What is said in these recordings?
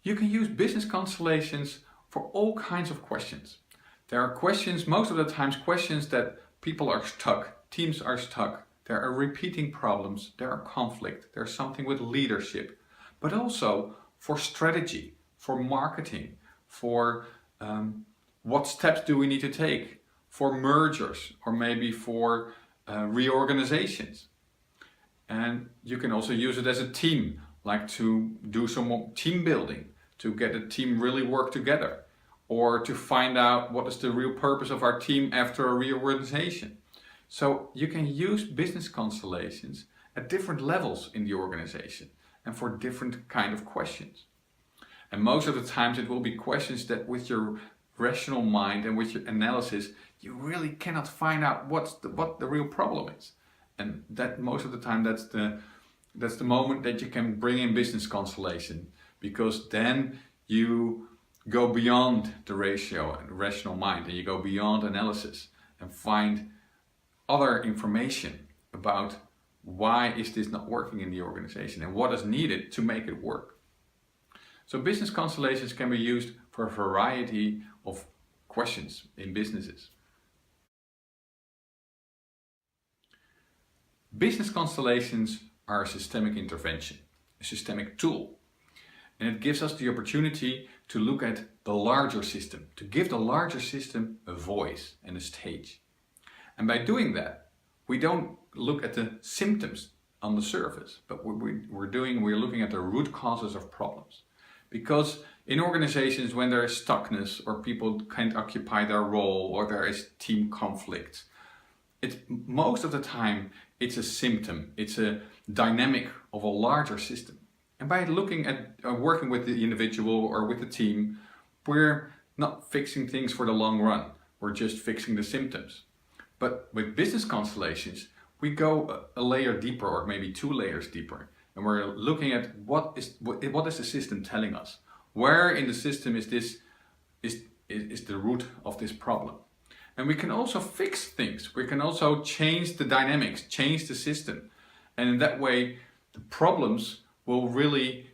You can use business constellations for all kinds of questions. There are questions, most of the times questions that people are stuck, teams are stuck, there are repeating problems, there are conflict, there's something with leadership, but also for strategy, for marketing, for what steps do we need to take, for mergers, or maybe for reorganizations. And you can also use it as a team, like to do some more team building, to get a team really work together, or to find out what is the real purpose of our team after a reorganization. So you can use business constellations at different levels in the organization and for different kind of questions. And most of the times it will be questions that with your rational mind and with your analysis, you really cannot find out what the real problem is. And that most of the time that's the moment that you can bring in business constellation, because then you go beyond the rational mind and you go beyond analysis and find other information about why is this not working in the organization and what is needed to make it work. So business constellations can be used for a variety of questions in businesses. Business constellations are a systemic intervention, a systemic tool. And it gives us the opportunity to look at the larger system, to give the larger system a voice and a stage. And by doing that, we don't look at the symptoms on the surface, but we're looking at the root causes of problems. Because in organizations, when there is stuckness or people can't occupy their role or there is team conflict, most of the time it's a symptom, it's a dynamic of a larger system. And by looking at working with the individual or with the team, we're not fixing things for the long run, we're just fixing the symptoms. But with business constellations, we go a layer deeper, or maybe 2 layers deeper, and we're looking at what is the system telling us? Where in the system is the root of this problem? And we can also fix things. We can also change the dynamics, change the system. And in that way, the problems will really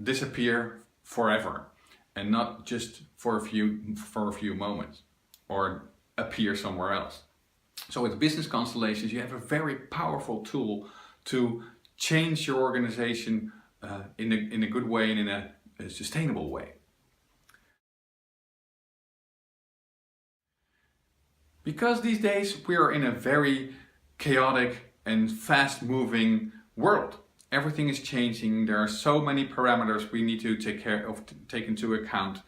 disappear forever and not just for a few moments or appear somewhere else. So with business constellations, you have a very powerful tool to change your organization in a good way and in a sustainable way. Because these days we are in a very chaotic and fast-moving world. Everything is changing. There are so many parameters we need to take into account.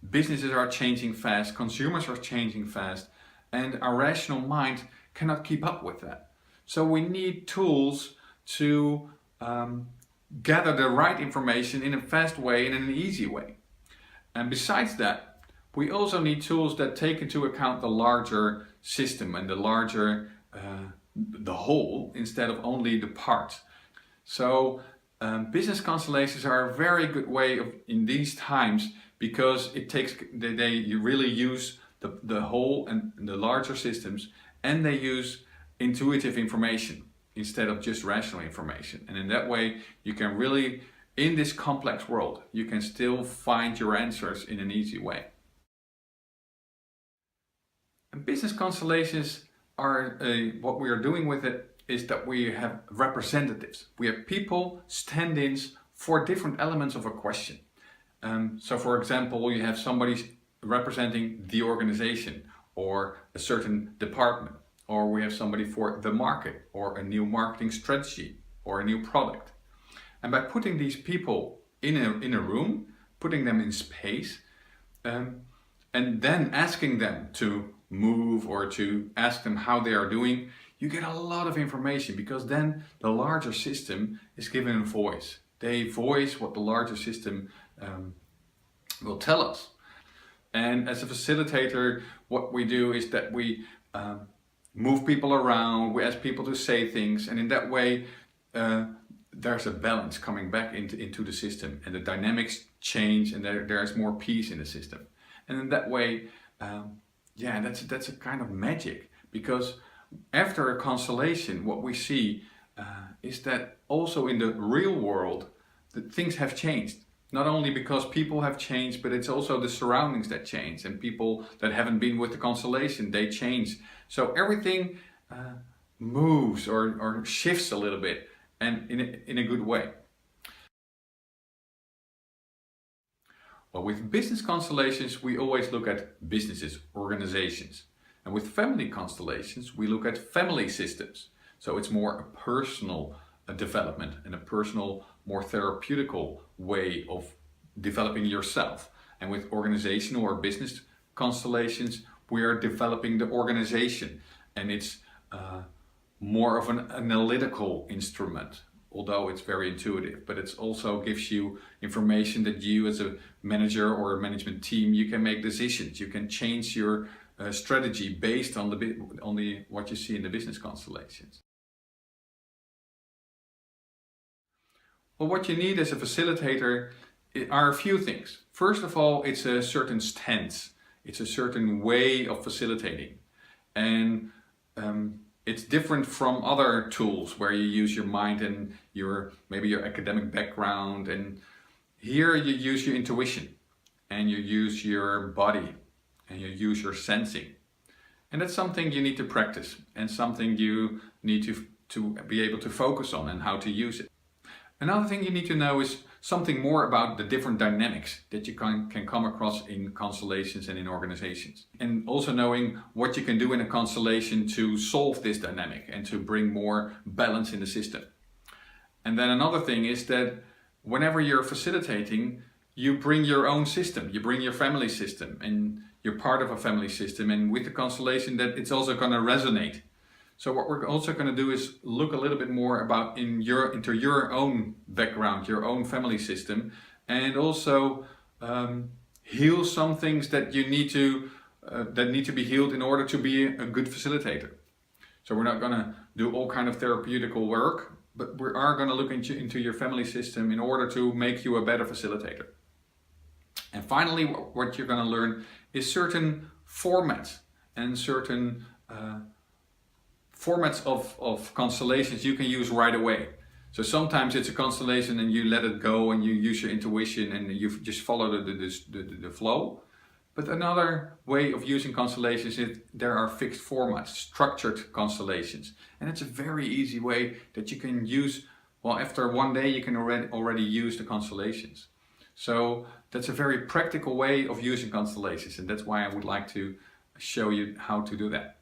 Businesses are changing fast, consumers are changing fast, and our rational mind cannot keep up with that. So we need tools to gather the right information in a fast way and in an easy way. And besides that, we also need tools that take into account the larger system and the larger, the whole, instead of only the parts. So business constellations are a very good way in these times, because they really use the whole and the larger systems, and they use intuitive information instead of just rational information. And in that way, you can really, in this complex world, you can still find your answers in an easy way. And business constellations are, what we are doing with it is that we have representatives. We have people, stand-ins for different elements of a question. So for example, you have somebody representing the organization or a certain department, or we have somebody for the market or a new marketing strategy or a new product. And by putting these people in a room, putting them in space, and then asking them to move or to ask them how they are doing, you get a lot of information, because then the larger system is given a voice. They voice what the larger system will tell us. And as a facilitator, what we do is that we move people around, we ask people to say things, and in that way there's a balance coming back into the system, and the dynamics change, and there's more peace in the system. And in that way, yeah, that's a kind of magic, because after a constellation, what we see is that also in the real world, that things have changed. Not only because people have changed, but it's also the surroundings that change, and people that haven't been with the constellation, they change. So everything moves or shifts a little bit, and in a good way. Well, with business constellations, we always look at businesses, organizations. And with family constellations, we look at family systems. So it's more a personal development and a personal, more therapeutical way of developing yourself. And with organizational or business constellations, we are developing the organization. And it's more of an analytical instrument, although it's very intuitive, but it also gives you information that you as a manager or a management team, you can make decisions. You can change your strategy based on what you see in the business constellations. Well, what you need as a facilitator are a few things. First of all, it's a certain stance. It's a certain way of facilitating. And it's different from other tools where you use your mind and maybe your academic background. And here you use your intuition and you use your body and you use your sensing. And that's something you need to practice and something you need to be able to focus on and how to use it. Another thing you need to know is something more about the different dynamics that you can come across in constellations and in organizations. And also knowing what you can do in a constellation to solve this dynamic and to bring more balance in the system. And then another thing is that whenever you're facilitating, you bring your own system, you bring your family system, and you're part of a family system. And with the constellation, that it's also going to resonate. So what we're also going to do is look a little bit more about into your own background, your own family system, and also heal some things that you need to be healed in order to be a good facilitator. So we're not going to do all kind of therapeutical work, but we are going to look into your family system in order to make you a better facilitator. And finally, what you're going to learn is certain formats and certain formats of constellations you can use right away. So sometimes it's a constellation and you let it go and you use your intuition and you just follow the flow. But another way of using constellations is there are fixed formats, structured constellations. And it's a very easy way that you can use, well, after one day you can already use the constellations. So that's a very practical way of using constellations, and that's why I would like to show you how to do that.